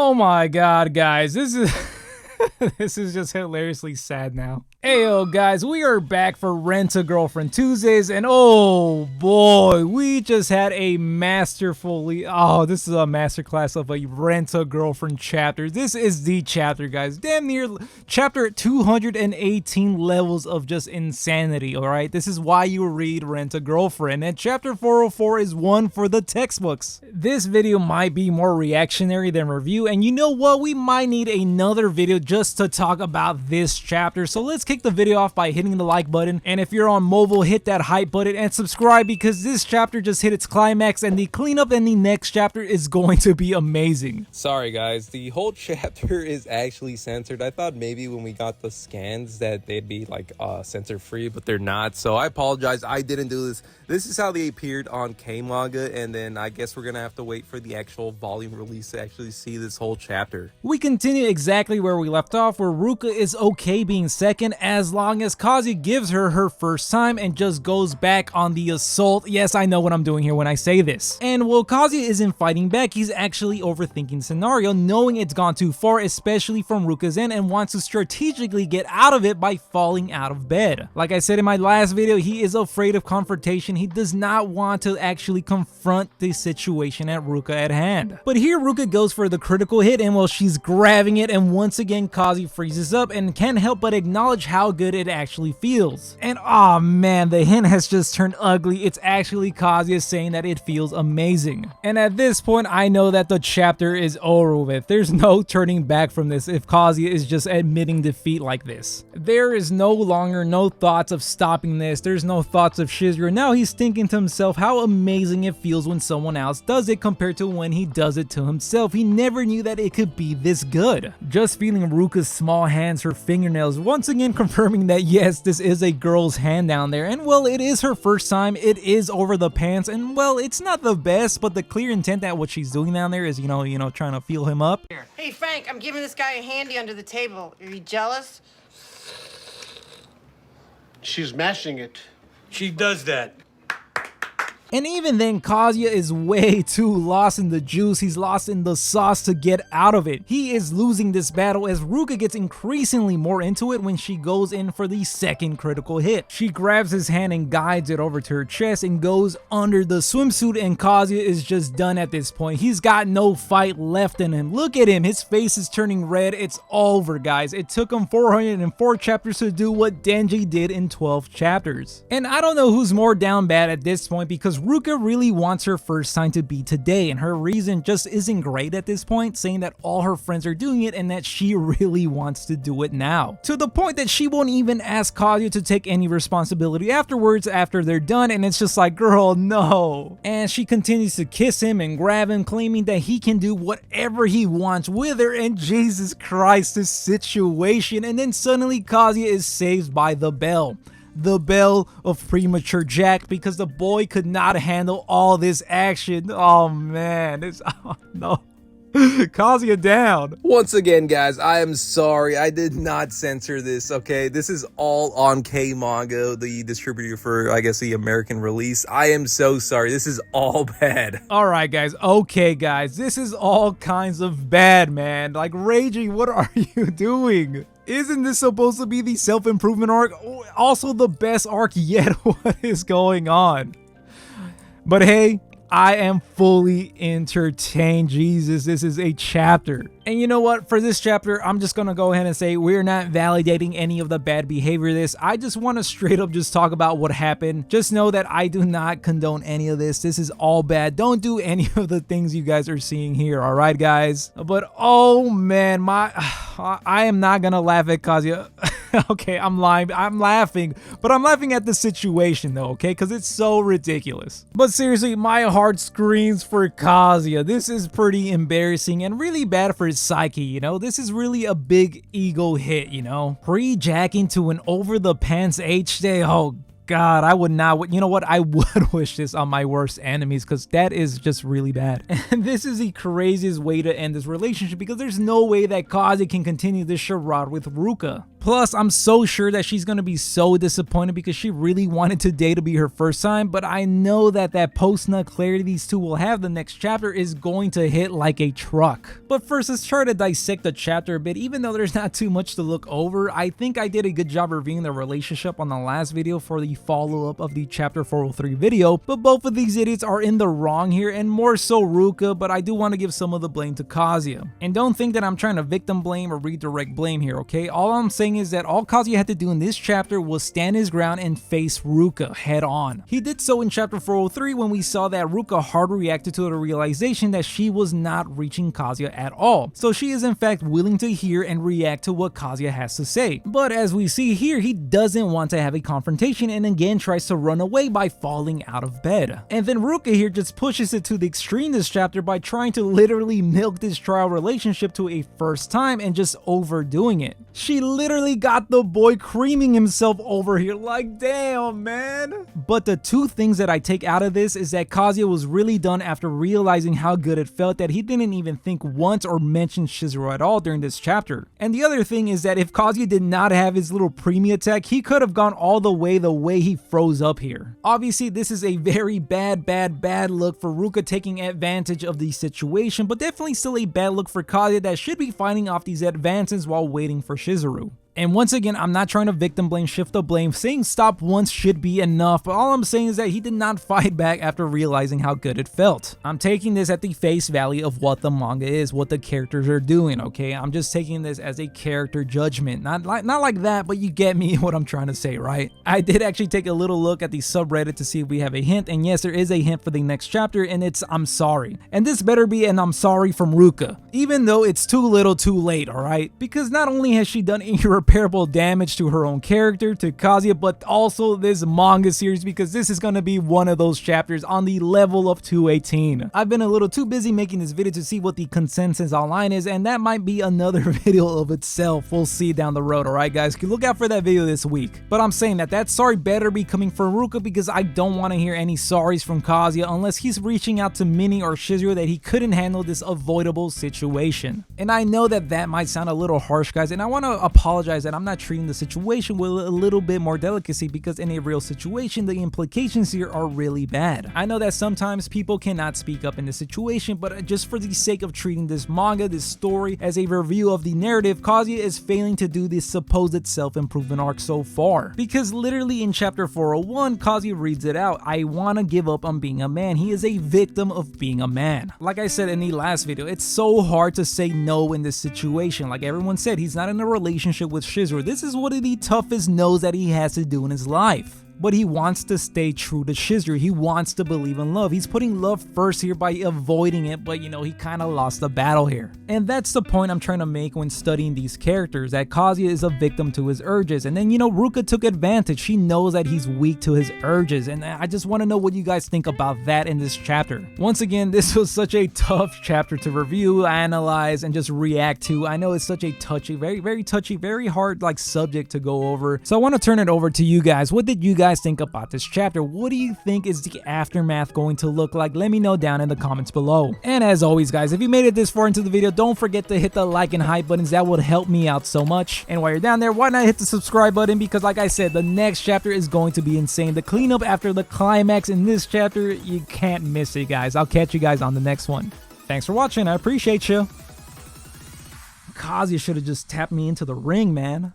Oh my god, guys, this is this is just hilariously sad now. Ayo guys, we are back for Rent-A-Girlfriend Tuesdays, and oh boy, we just had a masterfully, this is a masterclass of a Rent-A-Girlfriend chapter. This is the chapter, guys. Damn near chapter 218 levels of just insanity, alright? This is why you read Rent-A-Girlfriend, and chapter 404 is one for the textbooks. This video might be more reactionary than review, and you know what? We might need another video just to talk about this chapter, so let's kick the video off by hitting the like button, and if you're on mobile, hit that hype button and subscribe, because this chapter just hit its climax and the cleanup in the next chapter is going to be amazing. Sorry guys, the whole chapter is actually censored. I thought maybe when we got the scans that they'd be like censor free, but they're not, so I apologize. I didn't do this. This is how they appeared on K-Manga, and then I guess we're gonna have to wait for the actual volume release to actually see this whole chapter. We continue exactly where we left off, where Ruka is okay being second as long as Kazuya gives her her first time and just goes back on the assault. Yes, I know what I'm doing here when I say this. And while Kazuya isn't fighting back, he's actually overthinking the scenario, knowing it's gone too far, especially from Ruka's end, and wants to strategically get out of it by falling out of bed. Like I said in my last video, he is afraid of confrontation. He does not want to actually confront the situation at Ruka at hand. But here Ruka goes for the critical hit, and while she's grabbing it, and once again Kazuya freezes up and can't help but acknowledge how good it actually feels. And oh man, the hint has just turned ugly. It's actually Kazuya saying that it feels amazing. And at this point, I know that the chapter is over with. There's no turning back from this if Kazuya is just admitting defeat like this. There is no longer no thoughts of stopping this. There's no thoughts of Shizuru. Now he's thinking to himself how amazing it feels when someone else does it compared to when he does it to himself. He never knew that it could be this good. Just feeling Ruka's small hands, her fingernails, once again confirming that yes, this is a girl's hand down there, and well, it is her first time. It is over the pants, and well, it's not the best, but the clear intent that what she's doing down there is, you know, trying to feel him up. Hey Frank, I'm giving this guy a handy under the table. Are you jealous? She's mashing it. She does that. And even then, Kazuya is way too lost in the juice. He's lost in the sauce to get out of it. He is losing this battle as Ruka gets increasingly more into it when she goes in for the second critical hit. She grabs his hand and guides it over to her chest and goes under the swimsuit, and Kazuya is just done at this point. He's got no fight left in him. Look at him. His face is turning red. It's over, guys. It took him 404 chapters to do what Denji did in 12 chapters. And I don't know who's more down bad at this point, because Ruka really wants her first time to be today, and her reason just isn't great at this point, saying that all her friends are doing it and that she really wants to do it now. To the point that she won't even ask Kazuya to take any responsibility afterwards after they're done, and it's just like, girl, no. And she continues to kiss him and grab him, claiming that he can do whatever he wants with her, and Jesus Christ, this situation. And then suddenly Kazuya is saved by the bell. The bell of premature Jack, because the boy could not handle all this action. Oh man, oh no. Kazuya down. Once again, guys, I am sorry. I did not censor this, okay? This is all on K-Manga, the distributor for, I guess, the American release. I am so sorry. This is all bad. Alright, guys. Okay, guys. This is all kinds of bad, man. Like, Raging, what are you doing? Isn't this supposed to be the self-improvement arc? Also the best arc yet? What is going on? But hey, I am fully entertained. Jesus, this is a chapter. And you know what? For this chapter, I'm just gonna go ahead and say we're not validating any of the bad behavior of this. I just want to straight up just talk about what happened. Just know that I do not condone any of this. This is all bad. Don't do any of the things you guys are seeing here, all right, guys? But oh man, I am not gonna laugh at Kazuya. Okay, I'm lying. I'm laughing, but I'm laughing at the situation though, okay? Because it's so ridiculous. But seriously, my heart screams for Kazuya. This is pretty embarrassing and really bad for his psyche, you know? This is really a big ego hit, you know? Pre-jacking to an over-the-pants H-Day. Oh God, I would not, you know what, I would wish this on my worst enemies, because that is just really bad. And this is the craziest way to end this relationship, because there's no way that Kazuya can continue this charade with Ruka. Plus, I'm so sure that she's gonna be so disappointed because she really wanted today to be her first time, but I know that post-nut clarity these two will have the next chapter is going to hit like a truck. But first, let's try to dissect the chapter a bit. Even though there's not too much to look over, I think I did a good job reviewing the relationship on the last video for the follow-up of the chapter 403 video, but both of these idiots are in the wrong here, and more so Ruka, but I do want to give some of the blame to Kazuya. And don't think that I'm trying to victim blame or redirect blame here, okay? All I'm saying is that all Kazuya had to do in this chapter was stand his ground and face Ruka head on. He did so in chapter 403 when we saw that Ruka hard reacted to the realization that she was not reaching Kazuya at all. So she is in fact willing to hear and react to what Kazuya has to say. But as we see here, he doesn't want to have a confrontation and again tries to run away by falling out of bed. And then Ruka here just pushes it to the extreme this chapter by trying to literally milk this trial relationship to a first time and just overdoing it. She literally got the boy creaming himself over here, like damn man. But the two things that I take out of this is that Kazuya was really done after realizing how good it felt that he didn't even think once or mention Shizuru at all during this chapter. And the other thing is that if Kazuya did not have his little preemie attack, he could have gone all the way he froze up here. Obviously, this is a very bad look for Ruka taking advantage of the situation, but definitely still a bad look for Kazuya that should be fighting off these advances while waiting for Shizuru. And once again, I'm not trying to victim blame, shift the blame. Saying stop once should be enough, but all I'm saying is that he did not fight back after realizing how good it felt. I'm taking this at the face value of what the manga is, what the characters are doing, okay? I'm just taking this as a character judgment. Not like that, but you get me what I'm trying to say, right? I did actually take a little look at the subreddit to see if we have a hint, and yes, there is a hint for the next chapter, and it's I'm sorry. And this better be an I'm sorry from Ruka, even though it's too little too late, alright? Because not only has she done irreparable damage to her own character, to Kazuya, but also this manga series, because this is going to be one of those chapters on the level of 218. I've been a little too busy making this video to see what the consensus online is, and that might be another video of itself. We'll see down the road, alright guys? Look out for that video this week. But I'm saying that sorry better be coming from Ruka, because I don't want to hear any sorries from Kazuya unless he's reaching out to Minnie or Shizuru that he couldn't handle this avoidable situation. And I know that might sound a little harsh, guys, and I want to apologize that I'm not treating the situation with a little bit more delicacy, because in a real situation the implications here are really bad. I know that sometimes people cannot speak up in this situation, but just for the sake of treating this manga, this story, as a review of the narrative, Kazuya is failing to do this supposed self-improvement arc so far. Because literally in chapter 401, Kazuya reads it out, I want to give up on being a man. He is a victim of being a man. Like I said in the last video, it's so hard to say no in this situation. Like everyone said, he's not in a relationship with Shizuru. This is one of the toughest no's that he has to do in his life. But he wants to stay true to Shizuru. He wants to believe in love. He's putting love first here by avoiding it, but you know, he kind of lost the battle here. And that's the point I'm trying to make when studying these characters, that Kazuya is a victim to his urges. And then, you know, Ruka took advantage. She knows that he's weak to his urges. And I just want to know what you guys think about that in this chapter. Once again, this was such a tough chapter to review, analyze, and just react to. I know it's such a touchy, very touchy, very hard like subject to go over. So I want to turn it over to you guys. What did you guys think about this chapter? What do you think is the aftermath going to look like? Let me know down in the comments below. And as always guys, if you made it this far into the video, don't forget to hit the like and hype buttons. That would help me out so much. And while you're down there, why not hit the subscribe button? Because like I said, the next chapter is going to be insane. The cleanup after the climax in this chapter, you can't miss it guys. I'll catch you guys on the next one. Thanks for watching. I appreciate you. Kazuya should have just tapped me into the ring, man.